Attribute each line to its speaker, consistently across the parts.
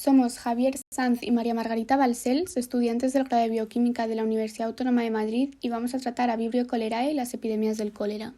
Speaker 1: Somos Javier Sanz y María Margarita Balcells, estudiantes del grado de Bioquímica de la Universidad Autónoma de Madrid, y vamos a tratar a Vibrio cholerae y las epidemias del cólera.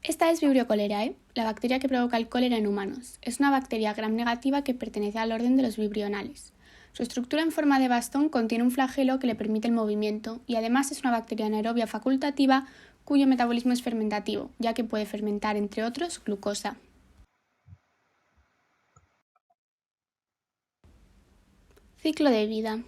Speaker 1: Esta es Vibrio cholerae, la bacteria que provoca el cólera en humanos. Es una bacteria gram negativa que pertenece al orden de los vibrionales. Su estructura en forma de bastón contiene un flagelo que le permite el movimiento y además es una bacteria anaerobia facultativa cuyo metabolismo es fermentativo, ya que puede fermentar, entre otros, glucosa. Ciclo de vida.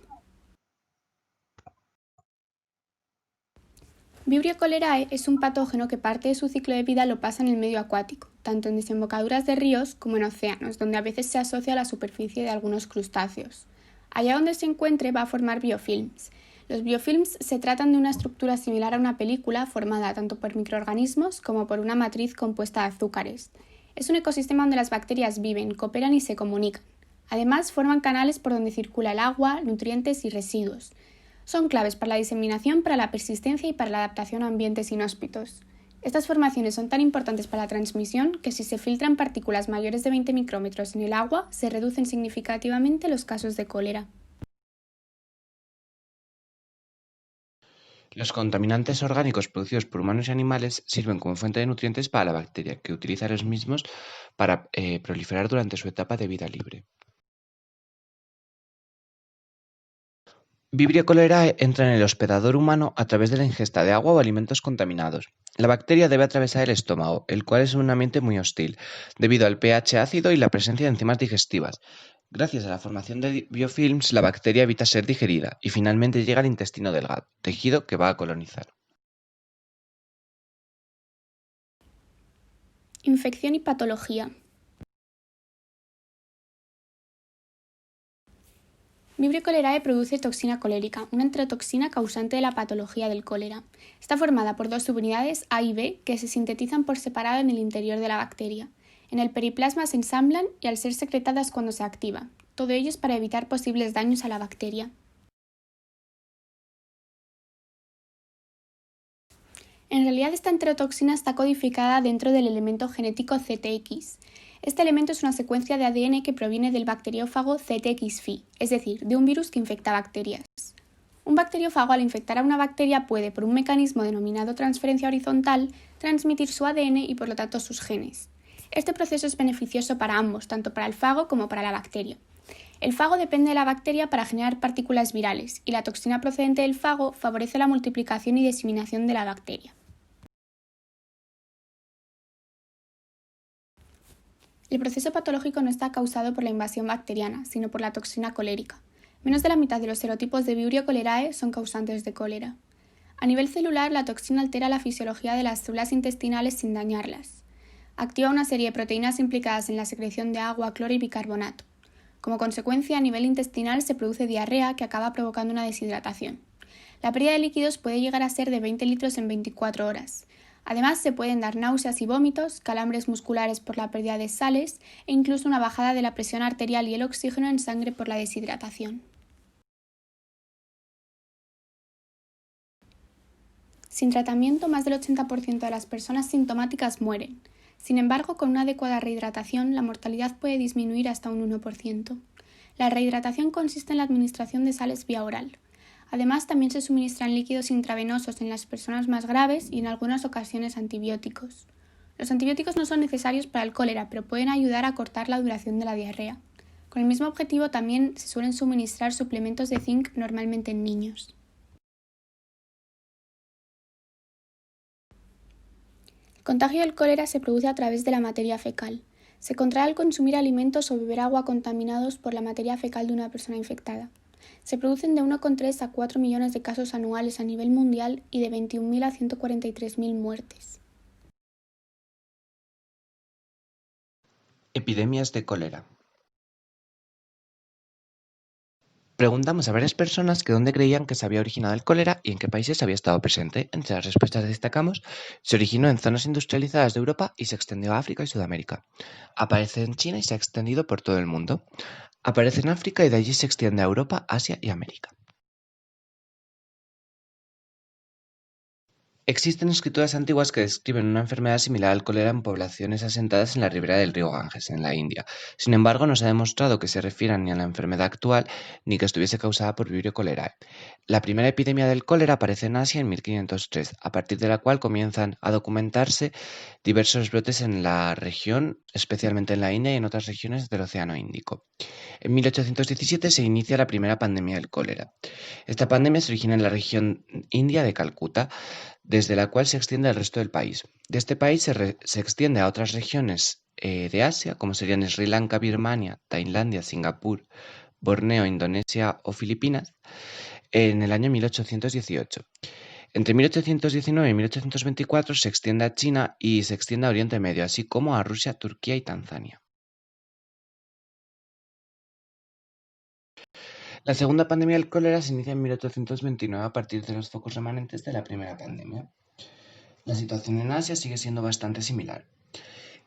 Speaker 1: Vibrio cholerae es un patógeno que parte de su ciclo de vida lo pasa en el medio acuático, tanto en desembocaduras de ríos como en océanos, donde a veces se asocia a la superficie de algunos crustáceos. Allá donde se encuentre va a formar biofilms. Los biofilms se tratan de una estructura similar a una película formada tanto por microorganismos como por una matriz compuesta de azúcares. Es un ecosistema donde las bacterias viven, cooperan y se comunican. Además, forman canales por donde circula el agua, nutrientes y residuos. Son claves para la diseminación, para la persistencia y para la adaptación a ambientes inhóspitos. Estas formaciones son tan importantes para la transmisión que si se filtran partículas mayores de 20 micrómetros en el agua, se reducen significativamente los casos de cólera.
Speaker 2: Los contaminantes orgánicos producidos por humanos y animales sirven como fuente de nutrientes para la bacteria, que utiliza los mismos para proliferar durante su etapa de vida libre. Vibrio cholerae entra en el hospedador humano a través de la ingesta de agua o alimentos contaminados. La bacteria debe atravesar el estómago, el cual es un ambiente muy hostil, debido al pH ácido y la presencia de enzimas digestivas. Gracias a la formación de biofilms, la bacteria evita ser digerida y finalmente llega al intestino delgado, tejido que va a colonizar.
Speaker 1: Infección y patología. Vibrio cholerae produce toxina colérica, una enterotoxina causante de la patología del cólera. Está formada por dos subunidades A y B que se sintetizan por separado en el interior de la bacteria. En el periplasma se ensamblan y al ser secretadas cuando se activa. Todo ello es para evitar posibles daños a la bacteria. En realidad esta enterotoxina está codificada dentro del elemento genético CTX. Este elemento es una secuencia de ADN que proviene del bacteriófago CTX-phi, es decir, de un virus que infecta bacterias. Un bacteriófago al infectar a una bacteria puede, por un mecanismo denominado transferencia horizontal, transmitir su ADN y por lo tanto sus genes. Este proceso es beneficioso para ambos, tanto para el fago como para la bacteria. El fago depende de la bacteria para generar partículas virales y la toxina procedente del fago favorece la multiplicación y diseminación de la bacteria. El proceso patológico no está causado por la invasión bacteriana, sino por la toxina colérica. Menos de la mitad de los serotipos de Vibrio cholerae son causantes de cólera. A nivel celular, la toxina altera la fisiología de las células intestinales sin dañarlas. Activa una serie de proteínas implicadas en la secreción de agua, cloro y bicarbonato. Como consecuencia, a nivel intestinal se produce diarrea que acaba provocando una deshidratación. La pérdida de líquidos puede llegar a ser de 20 litros en 24 horas. Además, se pueden dar náuseas y vómitos, calambres musculares por la pérdida de sales e incluso una bajada de la presión arterial y el oxígeno en sangre por la deshidratación. Sin tratamiento, más del 80% de las personas sintomáticas mueren. Sin embargo, con una adecuada rehidratación, la mortalidad puede disminuir hasta un 1%. La rehidratación consiste en la administración de sales vía oral. Además, también se suministran líquidos intravenosos en las personas más graves y en algunas ocasiones antibióticos. Los antibióticos no son necesarios para el cólera, pero pueden ayudar a cortar la duración de la diarrea. Con el mismo objetivo también se suelen suministrar suplementos de zinc normalmente en niños. El contagio del cólera se produce a través de la materia fecal. Se contrae al consumir alimentos o beber agua contaminados por la materia fecal de una persona infectada. Se producen de 1,3 a 4 millones de casos anuales a nivel mundial y de 21.000 a 143.000 muertes.
Speaker 2: Epidemias de cólera. Preguntamos a varias personas que dónde creían que se había originado el cólera y en qué países había estado presente. Entre las respuestas destacamos: se originó en zonas industrializadas de Europa y se extendió a África y Sudamérica. Aparece en China y se ha extendido por todo el mundo. Aparece en África y de allí se extiende a Europa, Asia y América. Existen escrituras antiguas que describen una enfermedad similar al cólera en poblaciones asentadas en la ribera del río Ganges, en la India. Sin embargo, no se ha demostrado que se refieran ni a la enfermedad actual ni que estuviese causada por Vibrio cholerae. La primera epidemia del cólera aparece en Asia en 1503, a partir de la cual comienzan a documentarse diversos brotes en la región, especialmente en la India y en otras regiones del Océano Índico. En 1817 se inicia la primera pandemia del cólera. Esta pandemia se origina en la región india de Calcuta, desde la cual se extiende al resto del país. De este país se extiende a otras regiones de Asia, como serían Sri Lanka, Birmania, Tailandia, Singapur, Borneo, Indonesia o Filipinas, en el año 1818. Entre 1819 y 1824 se extiende a China y se extiende a Oriente Medio, así como a Rusia, Turquía y Tanzania. La segunda pandemia del cólera se inicia en 1829 a partir de los focos remanentes de la primera pandemia. La situación en Asia sigue siendo bastante similar.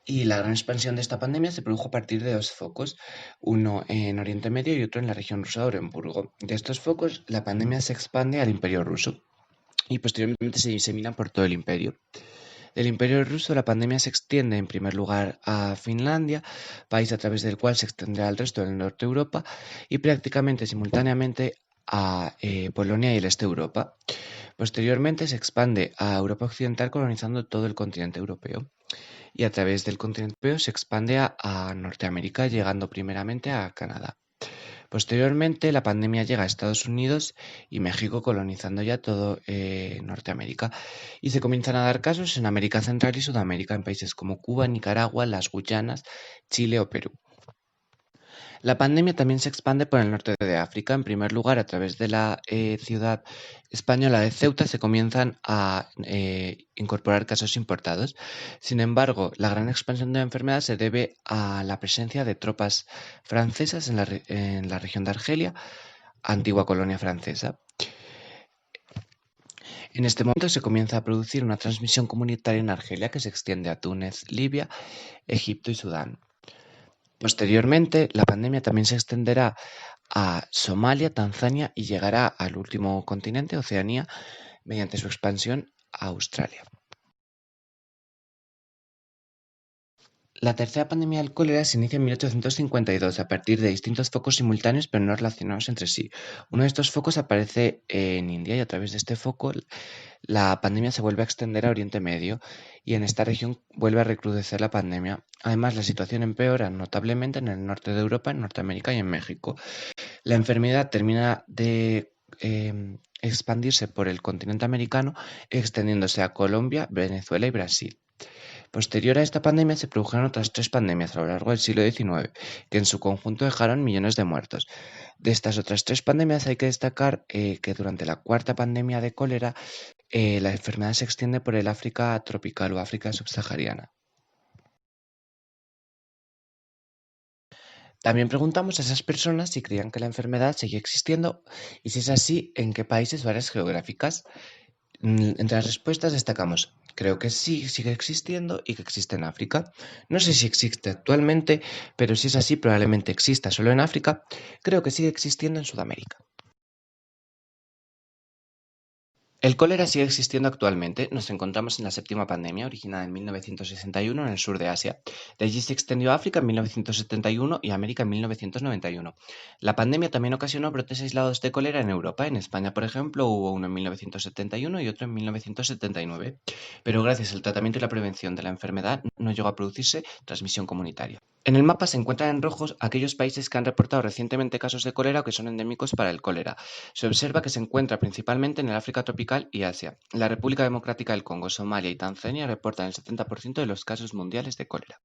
Speaker 2: Y la gran expansión de esta pandemia se produjo a partir de dos focos, uno en Oriente Medio y otro en la región rusa de Oremburgo. De estos focos, la pandemia se expande al Imperio ruso y posteriormente se disemina por todo el imperio. Del Imperio ruso, la pandemia se extiende en primer lugar a Finlandia, país a través del cual se extenderá al resto del norte de Europa y prácticamente simultáneamente a Polonia y el este de Europa. Posteriormente se expande a Europa Occidental colonizando todo el continente europeo y a través del continente europeo se expande a Norteamérica llegando primeramente a Canadá. Posteriormente la pandemia llega a Estados Unidos y México colonizando ya todo Norteamérica y se comienzan a dar casos en América Central y Sudamérica en países como Cuba, Nicaragua, las Guyanas, Chile o Perú. La pandemia también se expande por el norte de África. En primer lugar, a través de la ciudad española de Ceuta se comienzan a incorporar casos importados. Sin embargo, la gran expansión de la enfermedad se debe a la presencia de tropas francesas en la región de Argelia, antigua colonia francesa. En este momento se comienza a producir una transmisión comunitaria en Argelia que se extiende a Túnez, Libia, Egipto y Sudán. Posteriormente, la pandemia también se extenderá a Somalia, Tanzania y llegará al último continente, Oceanía, mediante su expansión a Australia. La tercera pandemia del cólera se inicia en 1852 a partir de distintos focos simultáneos pero no relacionados entre sí. Uno de estos focos aparece en India y a través de este foco la pandemia se vuelve a extender a Oriente Medio y en esta región vuelve a recrudecer la pandemia. Además, la situación empeora notablemente en el norte de Europa, en Norteamérica y en México. La enfermedad termina de expandirse por el continente americano, extendiéndose a Colombia, Venezuela y Brasil. Posterior a esta pandemia se produjeron otras 3 pandemias a lo largo del siglo XIX, que en su conjunto dejaron millones de muertos. De estas otras 3 pandemias hay que destacar que durante la cuarta pandemia de cólera la enfermedad se extiende por el África tropical o África subsahariana. También preguntamos a esas personas si creían que la enfermedad seguía existiendo y si es así, en qué países o áreas geográficas. Entre las respuestas destacamos, creo que sí, sigue existiendo y que existe en África. No sé si existe actualmente, pero si es así, probablemente exista solo en África. Creo que sigue existiendo en Sudamérica. El cólera sigue existiendo actualmente. Nos encontramos en la séptima pandemia, originada en 1961 en el sur de Asia. De allí se extendió a África en 1971 y a América en 1991. La pandemia también ocasionó brotes aislados de cólera en Europa. En España, por ejemplo, hubo uno en 1971 y otro en 1979. Pero gracias al tratamiento y la prevención de la enfermedad no llegó a producirse transmisión comunitaria. En el mapa se encuentran en rojos aquellos países que han reportado recientemente casos de cólera o que son endémicos para el cólera. Se observa que se encuentra principalmente en el África tropical y Asia. La República Democrática del Congo, Somalia y Tanzania reportan el 70% de los casos mundiales de cólera.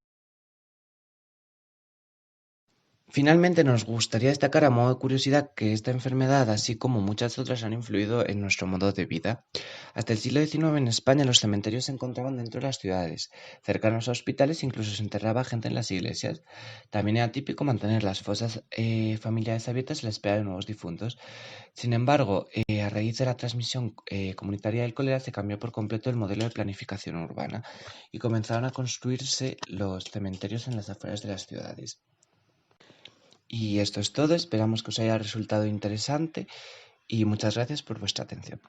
Speaker 2: Finalmente, nos gustaría destacar a modo de curiosidad que esta enfermedad, así como muchas otras, han influido en nuestro modo de vida. Hasta el siglo XIX en España los cementerios se encontraban dentro de las ciudades, cercanos a hospitales e incluso se enterraba gente en las iglesias. También era típico mantener las fosas familiares abiertas a la espera de nuevos difuntos. Sin embargo, a raíz de la transmisión comunitaria del cólera se cambió por completo el modelo de planificación urbana y comenzaron a construirse los cementerios en las afueras de las ciudades. Y esto es todo, esperamos que os haya resultado interesante y muchas gracias por vuestra atención.